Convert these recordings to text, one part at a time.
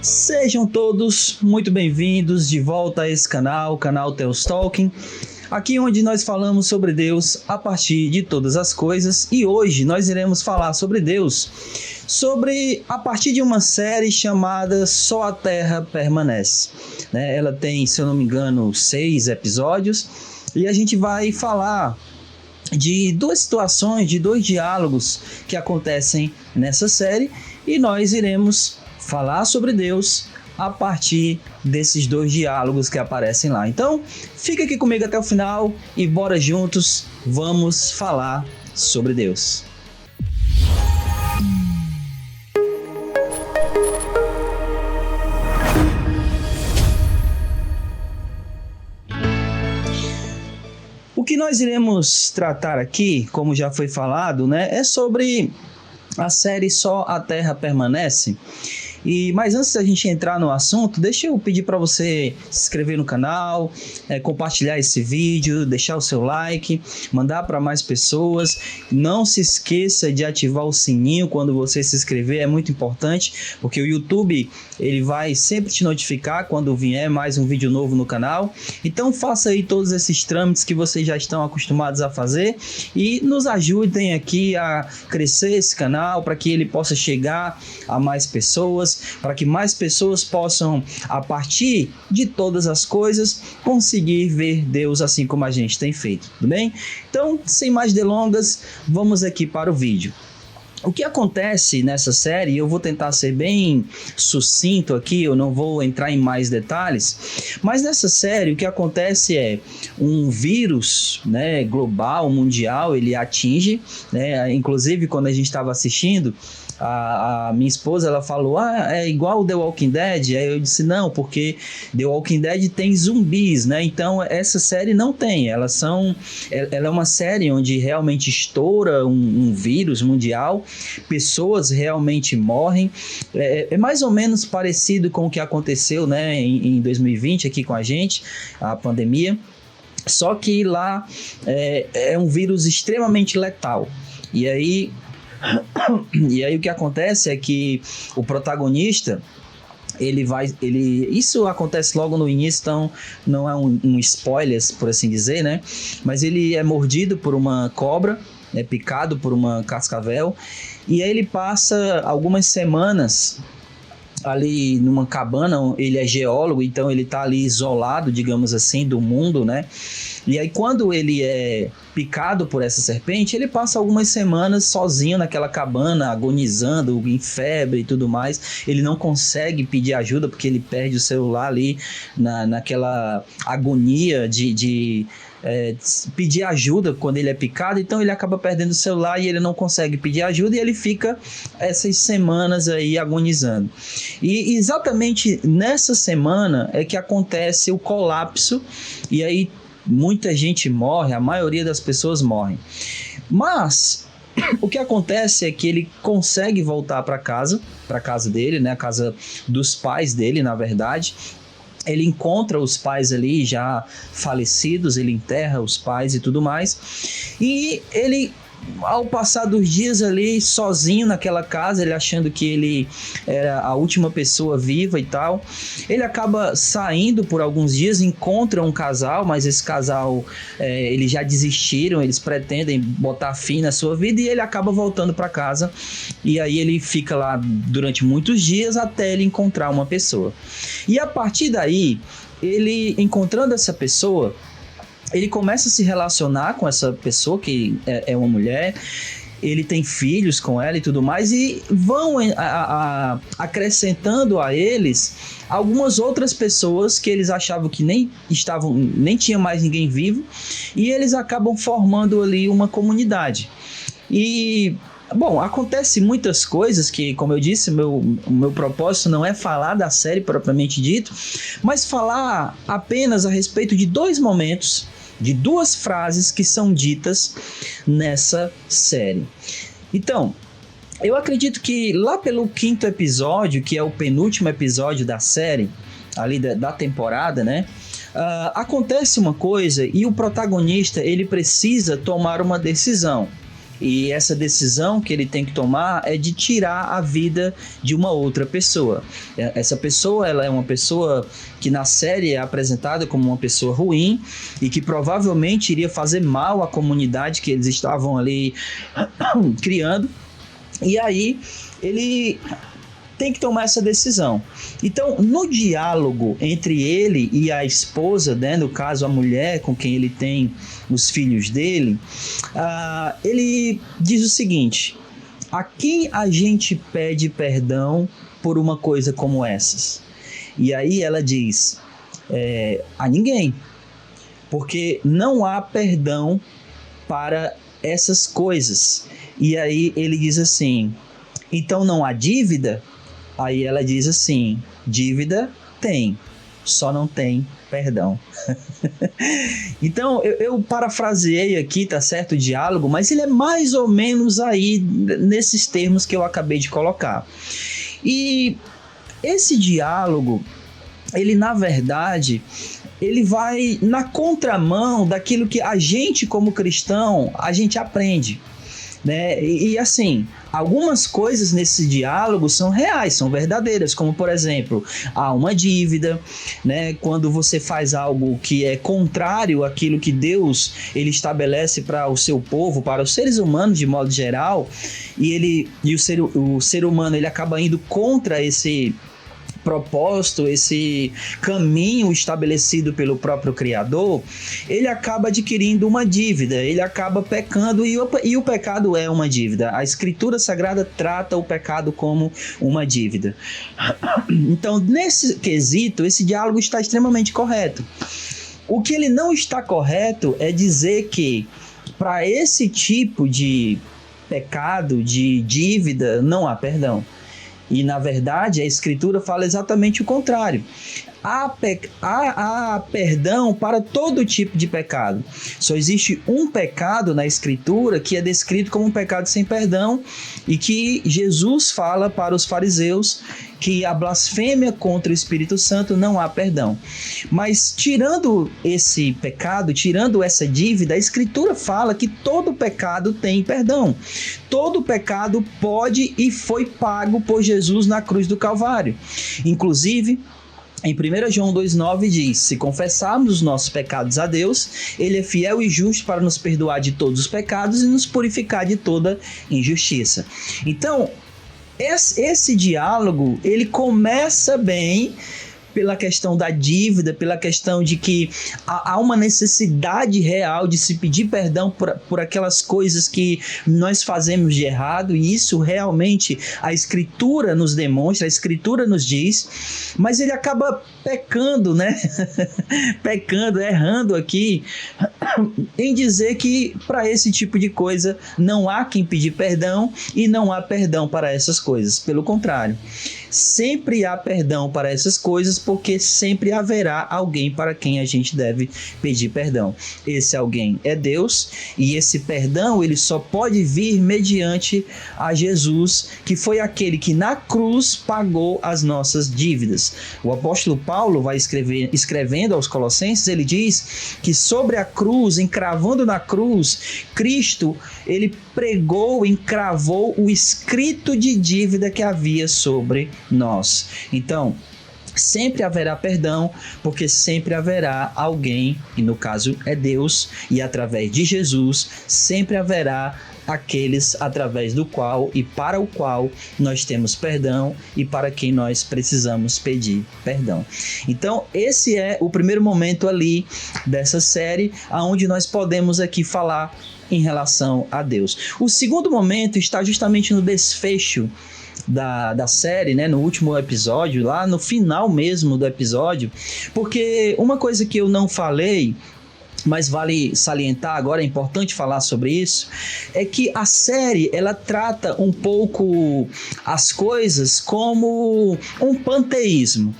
Sejam todos muito bem-vindos de volta a esse canal, o canal Theos Talking, aqui onde nós falamos sobre Deus a partir de todas as coisas, e hoje nós iremos falar sobre Deus, a partir de uma série chamada Só a Terra Permanece. Ela tem, se eu não me engano, 6 episódios, e a gente vai falar de duas situações, de 2 diálogos que acontecem nessa série, e nós iremos falar sobre Deus a partir desses 2 diálogos que aparecem lá. Então, fica aqui comigo até o final e bora juntos, vamos falar sobre Deus. O que nós iremos tratar aqui, como já foi falado, é sobre a série Só a Terra Permanece. Mas antes da gente entrar no assunto, deixa eu pedir para você se inscrever no canal, compartilhar esse vídeo, deixar o seu like, mandar para mais pessoas. Não se esqueça de ativar o sininho quando você se inscrever, é muito importante, porque o YouTube ele vai sempre te notificar quando vier mais um vídeo novo no canal. Então faça aí todos esses trâmites que vocês já estão acostumados a fazer e nos ajudem aqui a crescer esse canal para que ele possa chegar a mais pessoas, para que mais pessoas possam, a partir de todas as coisas, conseguir ver Deus assim como a gente tem feito, tudo bem? Então, sem mais delongas, vamos aqui para o vídeo. O que acontece nessa série, eu vou tentar ser bem sucinto aqui, eu não vou entrar em mais detalhes, mas nessa série o que acontece é um vírus, global, mundial, ele atinge, inclusive quando a gente estava assistindo, a minha esposa, ela falou, é igual The Walking Dead. Aí eu disse, não, porque The Walking Dead tem zumbis, então essa série não tem, ela é uma série onde realmente estoura um vírus mundial, pessoas realmente morrem, é mais ou menos parecido com o que aconteceu em 2020 aqui com a gente, a pandemia, só que lá é um vírus extremamente letal. E aí o que acontece é que o protagonista, isso acontece logo no início, então não é um spoiler, por assim dizer, mas ele é mordido por uma cobra, picado por uma cascavel, e aí ele passa algumas semanas ali numa cabana. Ele é geólogo, então ele está ali isolado, digamos assim, do mundo, E aí quando ele é picado por essa serpente, ele passa algumas semanas sozinho naquela cabana, agonizando, em febre e tudo mais. Ele não consegue pedir ajuda porque ele perde o celular ali naquela agonia de pedir ajuda quando ele é picado, então ele acaba perdendo o celular e ele não consegue pedir ajuda e ele fica essas semanas aí agonizando. E exatamente nessa semana é que acontece o colapso e aí muita gente morre, a maioria das pessoas morrem. Mas o que acontece é que ele consegue voltar para casa dele, a casa dos pais dele, na verdade. Ele encontra os pais ali já falecidos, ele enterra os pais e tudo mais. E ele, ao passar dos dias ali sozinho naquela casa, ele achando que ele era a última pessoa viva e tal, ele acaba saindo por alguns dias, encontra um casal, mas esse casal, eles já desistiram, eles pretendem botar fim na sua vida, e ele acaba voltando para casa, e aí ele fica lá durante muitos dias até ele encontrar uma pessoa. E a partir daí, ele encontrando essa pessoa, ele começa a se relacionar com essa pessoa, que é uma mulher, ele tem filhos com ela e tudo mais, e vão acrescentando a eles algumas outras pessoas que eles achavam que nem tinha mais ninguém vivo, e eles acabam formando ali uma comunidade. E bom, acontece muitas coisas que, como eu disse, o meu propósito não é falar da série propriamente dito, mas falar apenas a respeito de 2 momentos, de 2 frases que são ditas nessa série. Então, eu acredito que lá pelo 5º episódio, que é o penúltimo episódio da série, ali da temporada, acontece uma coisa e o protagonista ele precisa tomar uma decisão. E essa decisão que ele tem que tomar é de tirar a vida de uma outra pessoa. Essa pessoa, ela é uma pessoa que na série é apresentada como uma pessoa ruim e que provavelmente iria fazer mal à comunidade que eles estavam ali criando. E aí ele tem que tomar essa decisão. Então, no diálogo entre ele e a esposa, né, no caso a mulher com quem ele tem os filhos dele, ele diz o seguinte: a quem a gente pede perdão por uma coisa como essas? E aí ela diz, a ninguém, porque não há perdão para essas coisas. E aí ele diz assim, então não há dívida? Aí ela diz assim, dívida tem, só não tem perdão. Então eu parafraseei aqui, tá certo, o diálogo, mas ele é mais ou menos aí nesses termos que eu acabei de colocar. E esse diálogo, ele na verdade, ele vai na contramão daquilo que a gente como cristão, a gente aprende, né? E assim, algumas coisas nesse diálogo são reais, são verdadeiras, como por exemplo, há uma dívida, né? Quando você faz algo que é contrário àquilo que Deus ele estabelece para o seu povo, para os seres humanos de modo geral, e o ser humano ele acaba indo contra esse propósito, esse caminho estabelecido pelo próprio Criador, ele acaba adquirindo uma dívida, ele acaba pecando e o pecado é uma dívida. A Escritura Sagrada trata o pecado como uma dívida. Então, nesse quesito, esse diálogo está extremamente correto. O que ele não está correto é dizer que para esse tipo de pecado, de dívida, não há perdão. E, na verdade, a Escritura fala exatamente o contrário. Há perdão para todo tipo de pecado. Só existe um pecado na Escritura que é descrito como um pecado sem perdão e que Jesus fala para os fariseus que a blasfêmia contra o Espírito Santo não há perdão. Mas tirando esse pecado, tirando essa dívida, a Escritura fala que todo pecado tem perdão. Todo pecado pode e foi pago por Jesus na cruz do Calvário. Inclusive, em 1 João 2,9 diz, se confessarmos os nossos pecados a Deus, Ele é fiel e justo para nos perdoar de todos os pecados e nos purificar de toda injustiça. Então, esse diálogo, ele começa bem pela questão da dívida, pela questão de que há uma necessidade real de se pedir perdão por aquelas coisas que nós fazemos de errado, e isso realmente a Escritura nos demonstra, a Escritura nos diz, mas ele acaba pecando, né? Pecando, errando aqui, em dizer que para esse tipo de coisa não há quem pedir perdão e não há perdão para essas coisas. Pelo contrário, sempre há perdão para essas coisas, porque sempre haverá alguém para quem a gente deve pedir perdão. Esse alguém é Deus, e esse perdão ele só pode vir mediante a Jesus, que foi aquele que na cruz pagou as nossas dívidas. O apóstolo Paulo vai escrevendo aos Colossenses, ele diz que sobre a cruz, encravando na cruz, Cristo, ele pregou, encravou o escrito de dívida que havia sobre nós. Então, sempre haverá perdão, porque sempre haverá alguém, e no caso é Deus, e através de Jesus, sempre haverá aqueles através do qual e para o qual nós temos perdão e para quem nós precisamos pedir perdão. Então, esse é o primeiro momento ali dessa série, onde nós podemos aqui falar em relação a Deus. O segundo momento está justamente no desfecho da série, né, no último episódio, lá no final mesmo do episódio, porque uma coisa que eu não falei, mas vale salientar agora, é importante falar sobre isso, é que a série, ela trata um pouco as coisas como um panteísmo.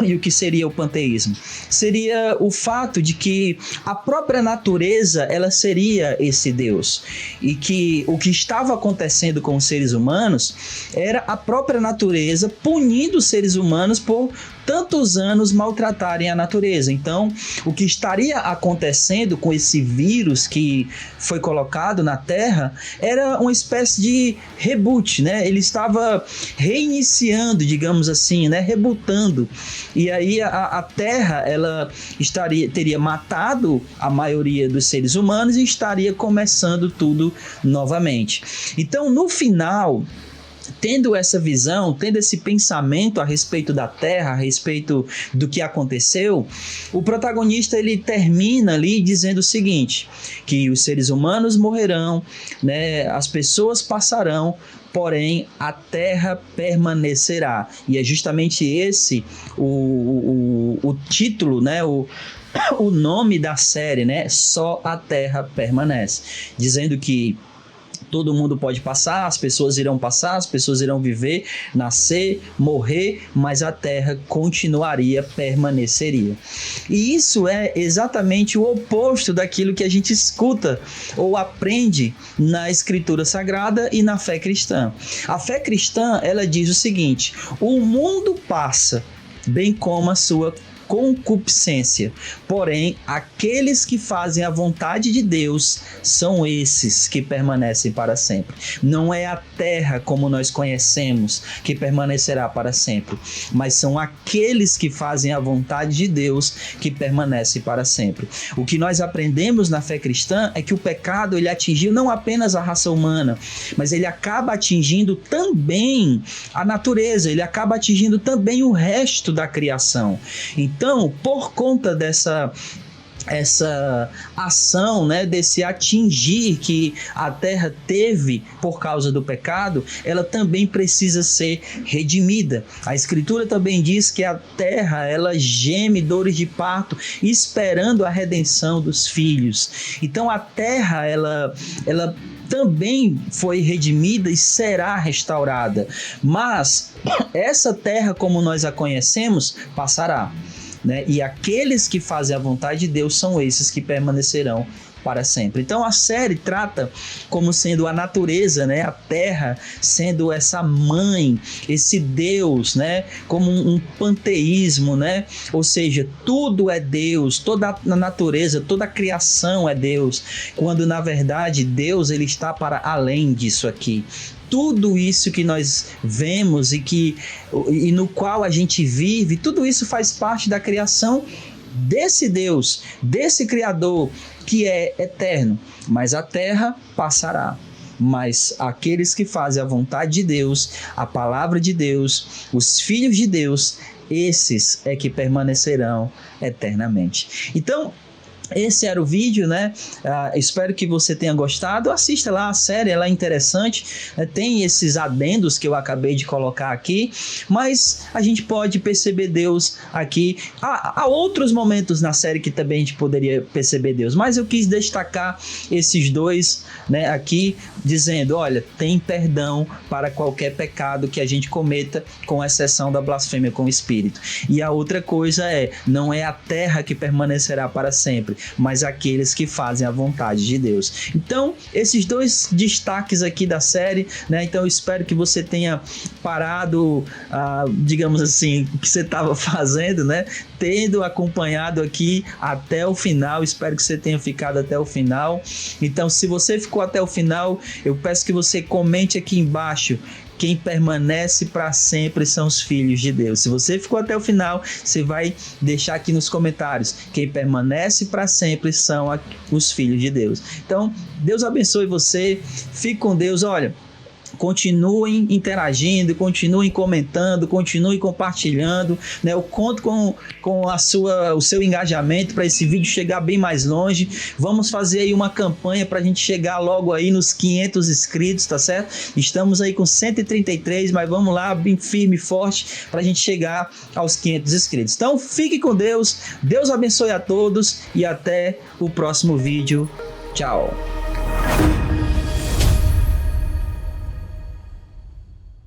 E o que seria o panteísmo? Seria o fato de que a própria natureza, ela seria esse Deus. E que o que estava acontecendo com os seres humanos era a própria natureza punindo os seres humanos por tantos anos maltratarem a natureza. Então, o que estaria acontecendo com esse vírus que foi colocado na Terra era uma espécie de reboot, né? Ele estava reiniciando, digamos assim, né? Rebutando. E aí a Terra, ela teria matado a maioria dos seres humanos e estaria começando tudo novamente. Então, no final, tendo essa visão, tendo esse pensamento a respeito da Terra, a respeito do que aconteceu, o protagonista ele termina ali dizendo o seguinte, que os seres humanos morrerão, né, as pessoas passarão, porém a Terra permanecerá. E é justamente esse o título, né, o nome da série, né? Só a Terra permanece, dizendo que todo mundo pode passar, as pessoas irão passar, as pessoas irão viver, nascer, morrer, mas a Terra continuaria, permaneceria. E isso é exatamente o oposto daquilo que a gente escuta ou aprende na Escritura Sagrada e na fé cristã. A fé cristã, ela diz o seguinte: o mundo passa, bem como a sua concupiscência, porém aqueles que fazem a vontade de Deus são esses que permanecem para sempre. Não é a terra como nós conhecemos que permanecerá para sempre, mas são aqueles que fazem a vontade de Deus que permanecem para sempre. O que nós aprendemos na fé cristã é que o pecado ele atingiu não apenas a raça humana, mas ele acaba atingindo também a natureza, ele acaba atingindo também o resto da criação. Então, por conta dessa ação, né, desse atingir que a terra teve por causa do pecado, ela também precisa ser redimida. A Escritura também diz que a terra, ela geme dores de parto, esperando a redenção dos filhos. Então a terra, ela também foi redimida e será restaurada, mas essa terra como nós a conhecemos passará, né? E aqueles que fazem a vontade de Deus são esses que permanecerão para sempre. Então a série trata como sendo a natureza, né? A terra sendo essa mãe, esse Deus, né? Como um panteísmo, né? Ou seja, tudo é Deus, toda a natureza, toda a criação é Deus, quando na verdade Deus ele está para além disso aqui. Tudo isso que nós vemos e no qual a gente vive, tudo isso faz parte da criação desse Deus, desse Criador que é eterno. Mas a terra passará. Mas aqueles que fazem a vontade de Deus, a palavra de Deus, os filhos de Deus, esses é que permanecerão eternamente. Então, esse era o vídeo, né? Espero que você tenha gostado. Assista lá a série, ela é interessante, né? Tem esses adendos que eu acabei de colocar aqui, mas a gente pode perceber Deus aqui. Há outros momentos na série que também a gente poderia perceber Deus, mas eu quis destacar esses dois, né, aqui, dizendo, olha, tem perdão para qualquer pecado que a gente cometa, com exceção da blasfêmia com o Espírito. E a outra coisa não é a terra que permanecerá para sempre, mas aqueles que fazem a vontade de Deus. Então, esses dois destaques aqui da série, né? Então, eu espero que você tenha parado, digamos assim, o que você estava fazendo, né? Tendo acompanhado aqui até o final. Espero que você tenha ficado até o final. Então, se você ficou até o final, eu peço que você comente aqui embaixo: quem permanece para sempre são os filhos de Deus. Se você ficou até o final, você vai deixar aqui nos comentários: quem permanece para sempre são os filhos de Deus. Então, Deus abençoe você. Fique com Deus. Olha, continuem interagindo, continuem comentando, continuem compartilhando, né? Eu conto com o seu engajamento para esse vídeo chegar bem mais longe. Vamos fazer aí uma campanha para a gente chegar logo aí nos 500 inscritos, tá certo? Estamos aí com 133, mas vamos lá, bem firme e forte, para a gente chegar aos 500 inscritos. Então, fique com Deus, Deus abençoe a todos e até o próximo vídeo. Tchau!